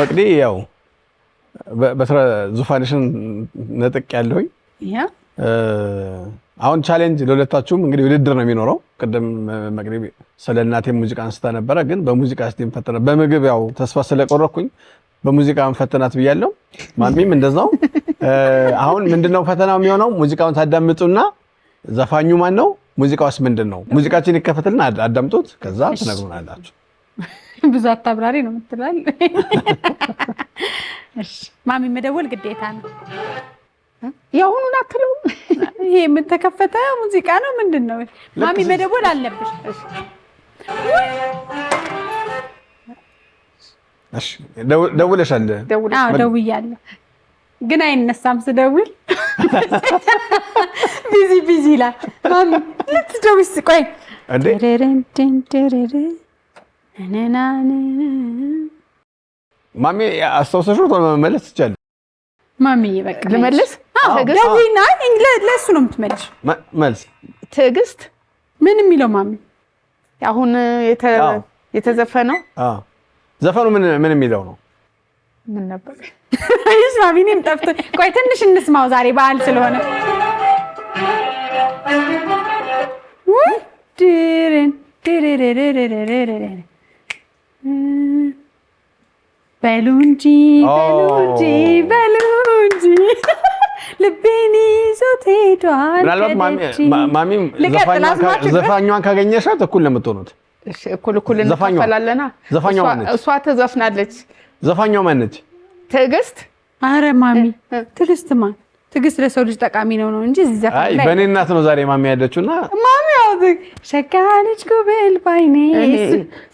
መቅዲ ያው በስራ ዙፋንሽን ነጥቅ ያለሁኝ አሁን ቻሌንጅ ለሁለታችሁም እንግዲህ ውድድር ነው የሚኖረው። ቀደም መቅዲ ስለ እናቴ ሙዚቃ አንስታ ነበረ፣ ግን በሙዚቃ እስቲም ፈተና በምግብ ያው ተስፋ ስለቆረኩኝ በሙዚቃ ፈተናት ብያለሁ። ማሚም እንደዛው። አሁን ምንድነው ፈተናው የሚሆነው? ሙዚቃውን ታዳምጡና ዘፋኙ ማን ነው፣ ሙዚቃውስ ምንድነው? ሙዚቃችን ይከፈትና አዳምጡት፣ ከዛ ትነግሩናላችሁ። ብዙ አታብራሪ ነው የምትላል። እሺ ማሚ መደወል ግዴታ ነው። ያሁኑን አትለው። ይሄ የምትከፈተ ሙዚቃ ነው ምንድነው? ማሚ መደወል አለብሽ። እሺ ደውለሻል? አዎ ደውያለሁ፣ ግን አይነሳም ስደውል ቢዚ ይላል። ማሚ ልትደውይስ? ቆይ እንዴ ማሚ አስተውሰሽው መመለስ ትችላለሽ። ማሚ በቃ ልመልስ? ደውይና ለእሱ ነው የምትመልሽ። መልስ ትዕግስት ምን የሚለው ማሚ? አሁን የተዘፈነው ዘፈኑ ምን የሚለው ነው? ምን ነበር? እሺ ማሚ እኔም ጠፍቶ ቆይ ትንሽ እንስማው፣ ዛሬ በዓል ስለሆነ። በሉ እንጂ ልቤን ይዞት ሄዷል። ምናልባት ማሚም ዘፋኟን ካገኘሻት እኩል ነው የምትሆኑት። እሺ እኩል እንከፈላለና። ዘፋኛዋ ማነች? እሷ ትዘፍናለች። ዘፋኛዋ ማነች? ትዕግስት። አረ ማሚ ትዕግስት ማን? ትዕግስት ለሰው ልጅ ጠቃሚ ነው እንጂ ዘፋኝ ላይ። አይ በእኔ እናት ነው ዛሬ ማሚ ያለችውና ማሚ ሸጋ ልጅ ጉብል ባይኔ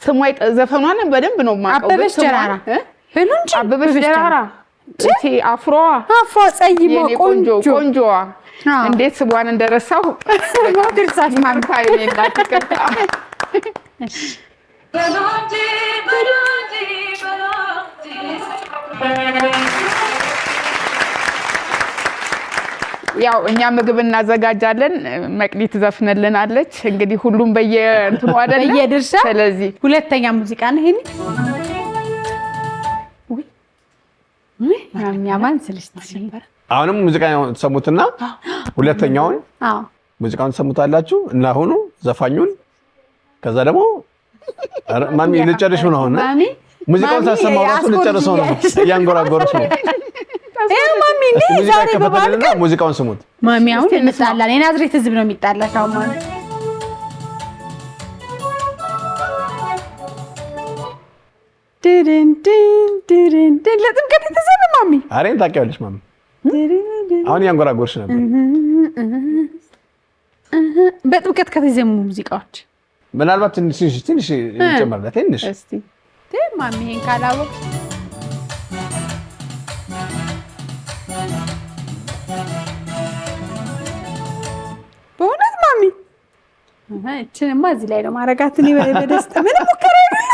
ስሟ ዘፈኗን በደንብ ነው የማውቀው። አበበች ጀራራ በሉንጂ አበበች ጀራራ እቺ አፍሮዋ ጸይሞ ቆንጆዋ እንዴት ስሟን እንደረሳው ድርሳት ማሚ ታይኔ እንዳትቀጣ። ያው እኛ ምግብ እናዘጋጃለን፣ መቅዲ ትዘፍንልናለች። እንግዲህ ሁሉም በየእንትኑ አይደለ በየድርሻ። ስለዚህ ሁለተኛ ሙዚቃ ነው ይሄን። ማሚያማን ስልሽ ነበር። አሁንም ሙዚቃውን ተሰሙትና ሁለተኛውን ሙዚቃውን ተሰሙታላችሁ እና አሁኑ ዘፋኙን ከዛ ደግሞ ማሚ ልጨርሽ ነው። አሁን ሙዚቃውን ሳሰማው ራሱ ልጨርሰው ነው፣ እያንጎራጎረች ነው። ማሚ ዛሬ ከፈተልና ሙዚቃውን ስሙት። ማሚ አሁን እንጣላለን። የናዝሬት ህዝብ ነው የሚጣላሽ አሁን ማሚ። ለጥምቀት የተዘፈነ ማሚ። አሬን ታውቂዋለሽ ማሚ? አሁን እያንጎራጎረች ነበር። በጥምቀት ከተዘሙ ሙዚቃዎች ምናልባት ትንሽ ይጨመርላት ትንሽ እስቲ ማሚ ይሄን ካላወቅ በእውነት ማሚ እቺንማ እዚህ ላይ ነው ማረጋት። እኔ በደስታ ምንም ሙከራ የለም።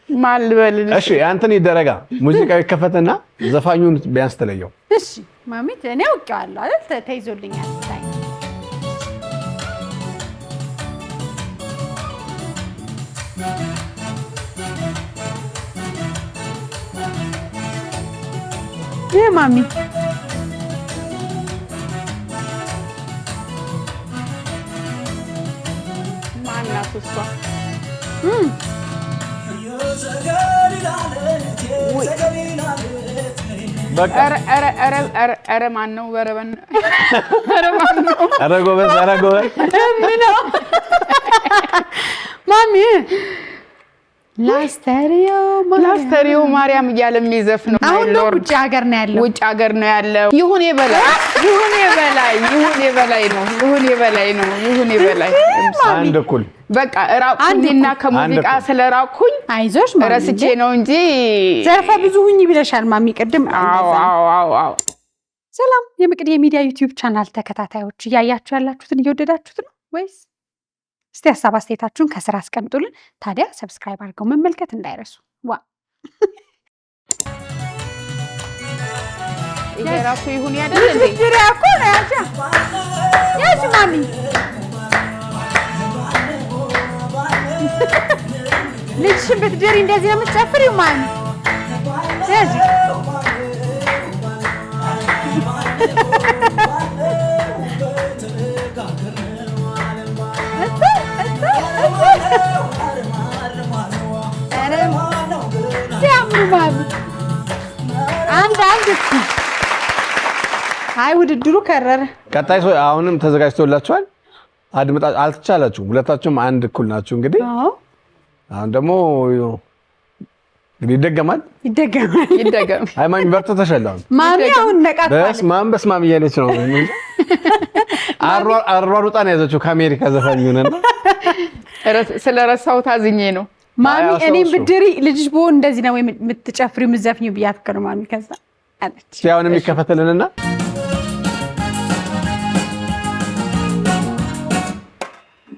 ማን ልበልልሽ? እሺ አንተን ይደረጋ ሙዚቃው ይከፈትና ዘፋኙን ቢያንስ ተለየው። እሺ ማሚ እኔ አውቄዋለሁ አይደል? ተይዞልኛል። ማሚ ማናት እሷ? ኧረ ማን ነው? ኧረ ጎበዝ ማሚ ላስተሪዮ ማርያም እያለ የሚዘፍነው አሁን ውጭ ሀገር ነው ያለው። ውጭ ሀገር ነው ያለው። ይሁን የበላይ አንድ እኩል በቃ ራቁኝና ከሙዚቃ ስለራቁኝ አይዞሽ ማሚ ረስቼ ነው እንጂ ዘርፈ ብዙ ሁኚ ብለሻል ማሚ ቅድም። አዎ ሰላም የመቅዲ የሚዲያ ዩቲዩብ ቻናል ተከታታዮች፣ እያያችሁ ያላችሁትን እየወደዳችሁት ነው ወይስ? እስቲ ሀሳብ አስተያየታችሁን ከስራ አስቀምጡልን። ታዲያ ሰብስክራይብ አድርገው መመልከት እንዳይረሱ። ይሄ ራሱ ይሁን ያደለ እንዴ? ጅራ እኮ ነው ያቺ ማሚ ልጅሽን ብትድሪ እንደዚህ ነው የምትጨፍሪው ማሚ? አይ ውድድሩ ከረረ። ቀጣይ ሰው አሁንም ተዘጋጅቶላችኋል። አድምጣ አልተቻላችሁም። ሁለታችሁም አንድ እኩል ናችሁ። እንግዲህ አሁን ደግሞ እንግዲህ ይደገማል። አይ ማሚ በርትተሻል። ማሚ አሁን ነቃቷል። በስማም እያለች ነው። አሯሩጣ ነው ያዘችው ከአሜሪካ ዘፋኝ ሆነና ስለረሳሁት አዝኜ ነው። ማሚ እኔም ብድሪ ልጅሽ በሆን እንደዚህ ነው የምትጨፍሪው የምትዘፍኚው ብያት እኮ ነው ማሚ። ከዛ አለች አሁን የሚከፈተልንና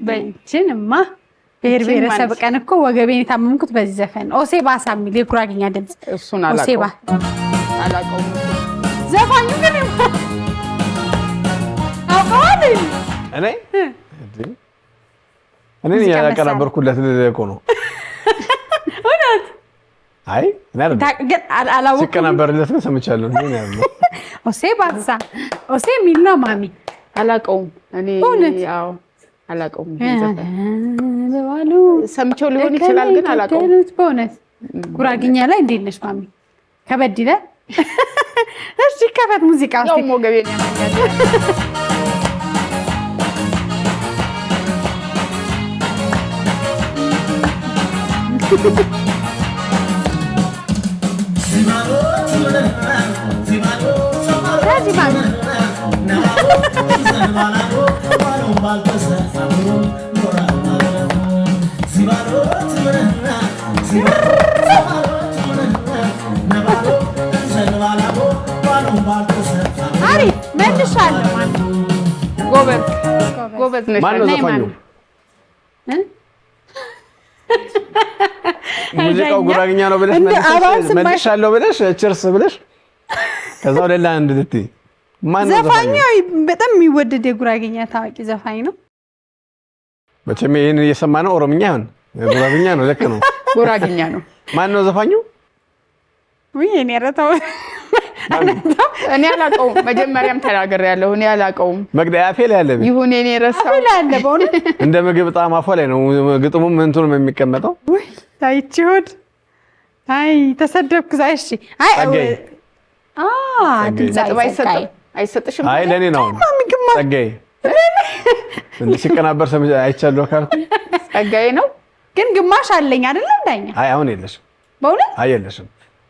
በእንችንማ ብሔር ብሔረሰብ ቀን እኮ ወገቤን የታመምኩት በዚህ ዘፈን ኦሴባ ሳሚል የጉራጌኛ ድምፅ እሱን አላውቀውም። ዘፋኙ ግን አውቀዋል። እኔ ያቀናበርኩለት እኮ ነው። እውነት? አይ ግን አላወኩም። ሲቀናበርለት ነው ሰምቻለሁ። ኦሴባ ኦሴ ሚል ነው ማሚ። አላውቀውም እኔ ያው አላውቀውም። ሰምቼው ሊሆን ይችላል ግን አላውቀውም። በእውነት ጉራጌኛ ላይ እንዴት ነሽ ማሚ? ከበድ ይላል። እሺ ከፈት ሙዚቃ ያው ሞገቤን ያመኛል። ጎበዝ ነሽ። ማነው ዘፋኙ? ሙዚቃው ጉራጌኛ ነው ብለሽ መልሻለሁ ብለሽ ችርስ ብለሽ ከዛ ወደ ሌላ አንድ ልትይ ማነው ዘፋኙ? በጣም የሚወደድ የጉራጌኛ ታዋቂ ዘፋኝ ነው። መቼም ይሄን እየሰማነው ኦሮምኛ ይሆን ጉራጌኛ ነው? ልክ ነው፣ ጉራጌኛ ነው። ማነው ዘፋኙ? ወይ እኔ ረታው እኔ አላውቀውም። መጀመሪያም ተናግሬያለሁ። እኔ አላውቀውም። መግደያ አፌ ላይ ያለ ይሁን እኔ ረሳው አለ። በእውነት እንደ ምግብ ጣዕም አፏ ላይ ነው ግጥሙም እንትኑም የሚቀመጠው። ወይ ታይቺሁድ አይ ተሰደብኩ። እሺ አይ አይሰጥሽም? አይ ለኔ ነው ጸጋዬ። እንዴ ሲቀናበር ሰምቼ አይቻለሁ ካልኩ ጸጋዬ ነው። ግን ግማሽ አለኝ አይደለም ዳኛ? አይ አሁን የለሽም። በእውነት አይ የለሽም።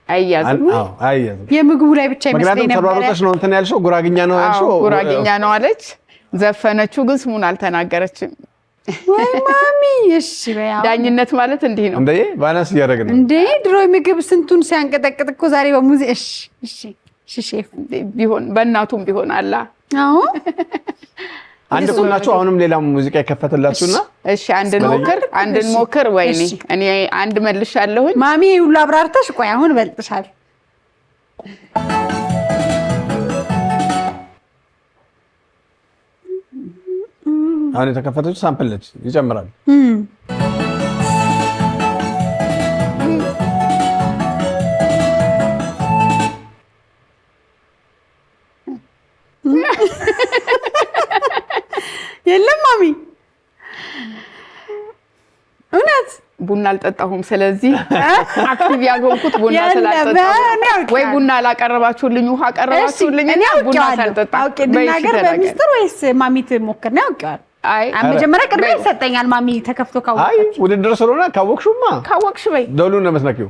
አያዝም። አያዝም። የምግቡ ላይ ብቻ ይመስለኝ ነበር። ተሯሩጠሽ ነው እንትን ያልሽው ጉራጌኛ ነው ያልሽው። ጉራጌኛ ነው አለች። ዘፈነችው ግን ስሙን አልተናገረችም። ወይ ማሚ እሺ በያው ዳኝነት ማለት እንዲህ ነው እንዴ? ባላንስ እያደረግን ነው እንዴ? ድሮ ምግብ ስንቱን ሲያንቀጠቅጥ እኮ ዛሬ በሙዚቃ እሺ ሼፍ ቢሆን በእናቱም ቢሆን አላ አዎ አንድ እኩል ናችሁ። አሁንም ሌላ ሙዚቃ ይከፈትላችሁና እሺ አንድን ሞክር። ወይኔ እኔ አንድ መልሻለሁኝ። ማሚ ሁሉ አብራርተሽ ቆይ አሁን በልጥሻል። አሁን የተከፈተችው ሳምፕል ነች፣ ይጨምራል። የለም ማሚ እውነት ቡና አልጠጣሁም። ስለዚህ አክቲቭ ያልሆንኩት ቡና ስላልጠጣሁ ወይ ቡና አላቀረባችሁልኝ፣ ውሃ አቀረባችሁልኝ እና ቡና ሳልጠጣ ነገር በሚስጥር ወይስ ማሚት ሞክር ነው ያውቀዋል? አይ መጀመሪያ ቅድሚያ ይሰጠኛል። ማሚ ተከፍቶ ካወቅሽ አይ ውድድር ስለሆነ ካወቅሽ በይ ደውሉን ነው የምትነኪው።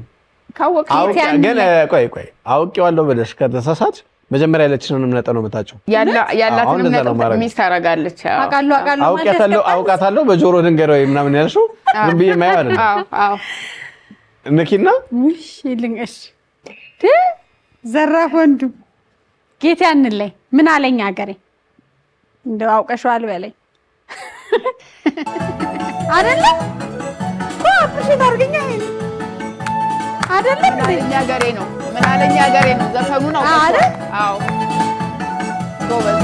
ካወቅሽ ግን ቆይ አውቄዋለሁ ብለሽ ከተሳሳች መጀመሪያ ያለችንን ነጠ ነው የምታጭው። ያላትን ነጠ ሚስት ታረጋለች። አውቃታለሁ በጆሮ ድንገር ወይ ምናምን ያልሽው ዝም ብዬ ማየው አይደል? አዎ ንኪና እሺ ልንገሽ ዘራፍ ወንዱ ጌታ ያንለኝ ምን አለኝ ሀገሬ እንደው አውቀሽዋል በለኝ አይደለም አፕሪሼት አድርገኛ አይደለም እኛ ሀገሬ ነው ምን አለኝ ሀገሬ ነው ዘፈኑ ነው አይደል? አዎ ጎበዝ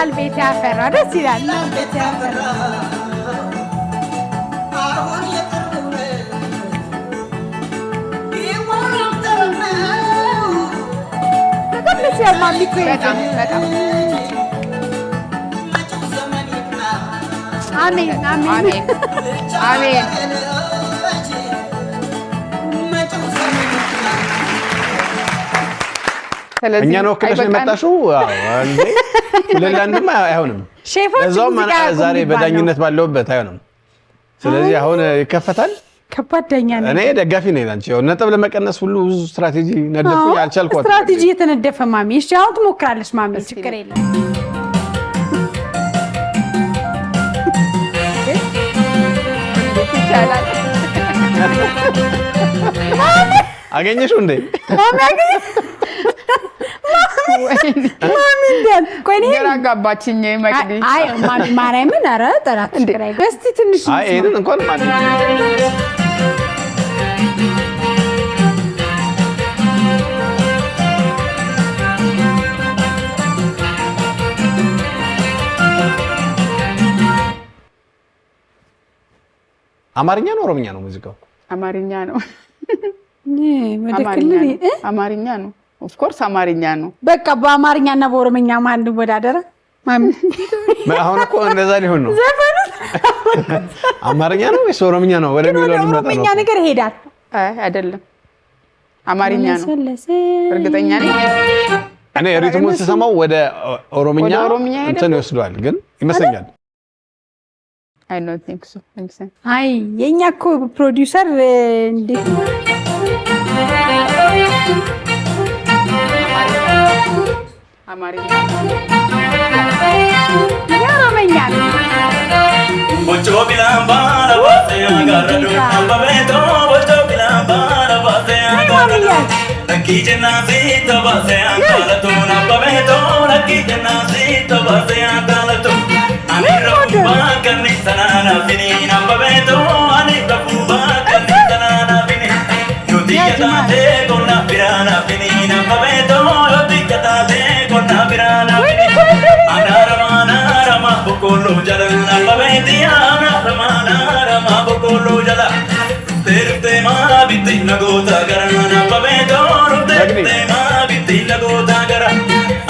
ይላል ቤት ያፈራ ደስ ይላል ቤት ያፈራ አሜን አሜን አሜን። እኛን ወክለሽ ነው የመጣሽው? እንዴ ለላንድማ አይሆንም። ለዛውም ዛሬ በዳኝነት ባለውበት አይሆንም። ስለዚህ አሁን ይከፈታል። ከባድ ዳኛ ነኝ እኔ ደጋፊ ነኝ ላንቺ። ያው ነጥብ ለመቀነስ ሁሉ ብዙ ስትራቴጂ ነደፍኩኝ፣ አልቻልኳትም። ስትራቴጂ የተነደፈ ማሚ። እሺ አሁን ትሞክራለሽ ማሚ፣ ችግር የለም። ይቻላል። አገኘሽው እንዴ ማሚ? አገኘሽ ማሚ? እንዴት ቆይ ነው ግራ ጋባችኝ መቅዲ። አይ ማሚ ማርያምን፣ ኧረ ጠላት ችግር አይደለም። እስቲ ትንሽ አይ ይሄንን እንኳን ማለት አማርኛ ነው ኦሮምኛ ነው ሙዚቃው? አማርኛ ነው። አማርኛ ነው። ኦፍ ኮርስ አማርኛ ነው። በቃ በአማርኛና በኦሮምኛ ማን ወዳደረ ማሚ? አሁን እኮ እንደዛ ሊሆን ነው። አማርኛ ነው ወይስ ኦሮምኛ ነው ወደሚለው ነው? ኦሮምኛ ነገር ይሄዳል። አይደለም አማርኛ ነው። እርግጠኛ ነኝ። እኔ ሪትሙን ስሰማው ወደ ኦሮምኛ እንትን ይወስደዋል ግን ይመስለኛል። አይ ኖት ቲንክ ሶ እንሰን አይ የኛ እኮ ፕሮዲውሰር እንዴት አማርኛ ኦሮምኛ ቦቾ ቢላን ባራ ባሴ አጋረዱ አባቤቶ ቦቾ ቢላን ባራ ባሴ አጋረዱ ለኪ ጀናሲ ተባሴ አጋለቱ አባቤቶ ለኪ ጀናሲ ተባሴ አጋለቱ አኔ ረቡባ ከኒ ሰናና ፊኒ አባቤቶ አኔ ረቡባ ከኒ ሰናና ፊኒ ዩቲ ከታቴ ጎና ቢራና ፊኒ አባቤቶ ዩቲ ከታቴ ጎና ቢራና ፊኒ አናረማ ቦኮሎ ጀላ አባቤቲ አናረማ ቦኮሎ ጀላ ተርቴማ ቢቲ ነጎታ ገራና አባቤቶ ተርቴማ ቢቲ ነጎታ ገራ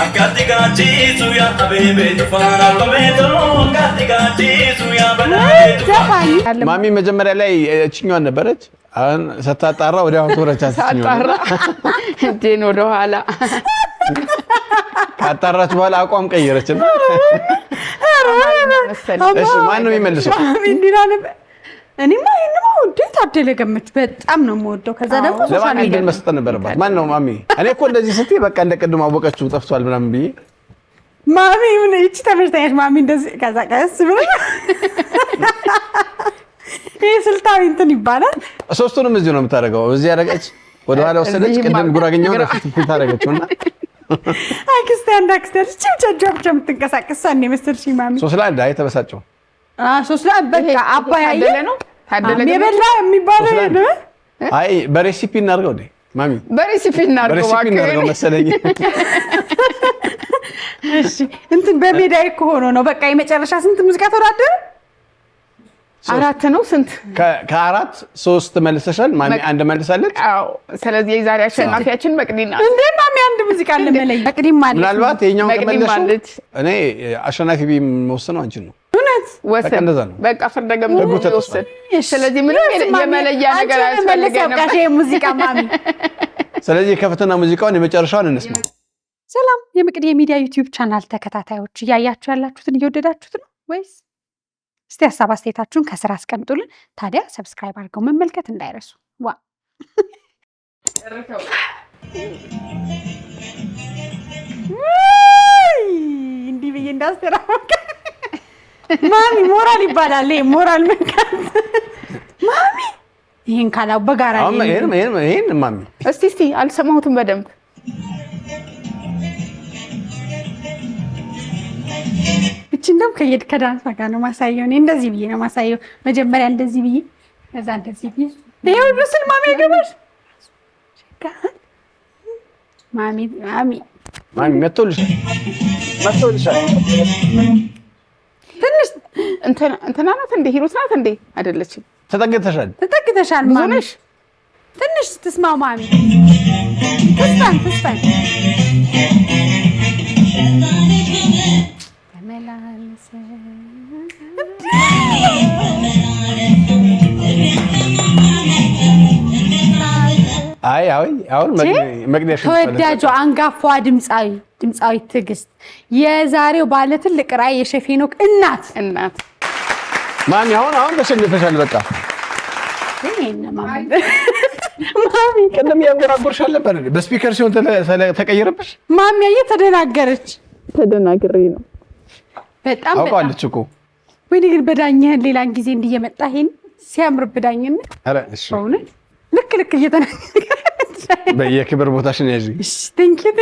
አካቲ ጋቺ ሱያ አቤቤ ቱፋና አባቤቶ አካቲ ጋቺ ሱያ በናቤ ቱፋና ማሚ መጀመሪያ ላይ እችኛዋን ነበረች። አሁን ስታጣራ ወዲያው ተወረቻት። ሳጣራ እንዴን ወደ ኋላ ካጣራች በኋላ አቋም ቀየረች። እሺ ማን ነው የሚመልሰው? እኔማ ይሄንማ እንዴት ታደለ ገመች በጣም ነው የምወደው። ከዛ ደግሞ ለማን ግን መስጠት ነበረባት? ማን ነው ማሚ? እኔ እኮ እንደዚህ ስትይ በቃ እንደቀድሞ አወቀችው ጠፍቷል ምናምን ብዬ ማሚ ምን እቺ ተመርታየሽ ማሚ እንደዚህ ከዛ ቀስ ብለ ይሄ ስልታዊ እንትን ይባላል። ሶስቱንም እዚህ ነው የምታደርገው። እዚህ ያደረገች ወደ ኋላ ወሰደች። ቅድም ጉራገኛው ነው ፊት ታደረገችውና አክስቴ አንድ አክስቴ እቺ ብቻ የምትንቀሳቀስ እኔ መሰልሽኝ ማሚ። ሶስት ላይ አንድ ተበሳጨው። ሶስት ላይ በቃ አባያየ ነው ታደለ የበላ የሚባለው ነው። አይ በሬሲፒ እናድርገው እንዴ ማሚ? በሬሲፒ እናድርገው መሰለኝ። እሺ እንትን በሜዳዬ እኮ ሆኖ ነው በቃ የመጨረሻ ስንት ሙዚቃ ተወዳደረ? አራት ነው ስንት? ከአራት ሶስት መልሰሻል። ማሚ አንድ መልሳለች። አዎ ስለዚህ የዛሬ አሸናፊያችን መቅዲና እንዴ ማሚ አንድ ሙዚቃ ለመለይ መቅዲም ማለት ምናልባት የኛው ከመለሱ እኔ አሸናፊ ቢመወስነው አንቺን ነው። እውነት ወሰን በቃ ፍርደገም ወሰን። ስለዚህ ምንም የመለያ ነገር አያስፈልገንም። በቃ ሙዚቃ ማሚ። ስለዚህ ከፈተና ሙዚቃውን የመጨረሻውን እንስማ። ሰላም የመቅዲ የሚዲያ ዩቲዩብ ቻናል ተከታታዮች፣ እያያችሁ ያላችሁትን እየወደዳችሁት ነው ወይስ? እስቲ ሀሳብ አስተያየታችሁን ከስራ አስቀምጡልን። ታዲያ ሰብስክራይብ አድርገው መመልከት እንዳይረሱ። ዋ እንዲህ ብዬ እንዳስተራወቀ ማሚ ሞራል ይባላል። ይሄ ሞራል መንካት ማሚ። ይሄን ካላው በጋራ ይሄን ማሚ እስቲ አልሰማሁትም በደንብ እቺ እንደም ከዳንስ ጋር ነው ማሳየው። እኔ እንደዚህ ብዬ ነው ማሳየው። መጀመሪያ እንደዚህ ብዬ ከዛ እንደዚህ ብዬ ይሄው ሁሉ ስል ማሚ ገባሽ ማሚ ማሚ መጥቶልሻል። ትንሽ እንትና ናት እንዴ? ሂሩት ናት እንዴ? አይደለችም። ተጠግተሻል ማሚ። ትንሽ ትስማው ማሚ። ተስፋን አሁን መቅደሽ ተወዳጇ አንጋፋ ድምፃዊ ትዕግስት የዛሬው ባለ ትልቅ ራዕይ የሼፍ ሄኖክ እናት ማሚ አሁን ተሸንፈሻል። በቃ ማሚ ቀደም ያንጎራጎርሽ አልነበር? በስፒከር ሲሆን ተቀየረብሽ። ማሚ ተደናገረች። ተደናግሬ ነው በጣም አውቃለች እኮ። ወይ ግን በዳኝህን ሌላን ጊዜ እንዲየመጣ ይሄን ሲያምር በዳኝህን አረ እሺ ልክ እየተናገረች በየክብር ቦታሽን ያዢ። እሺ ቴንክ ዩ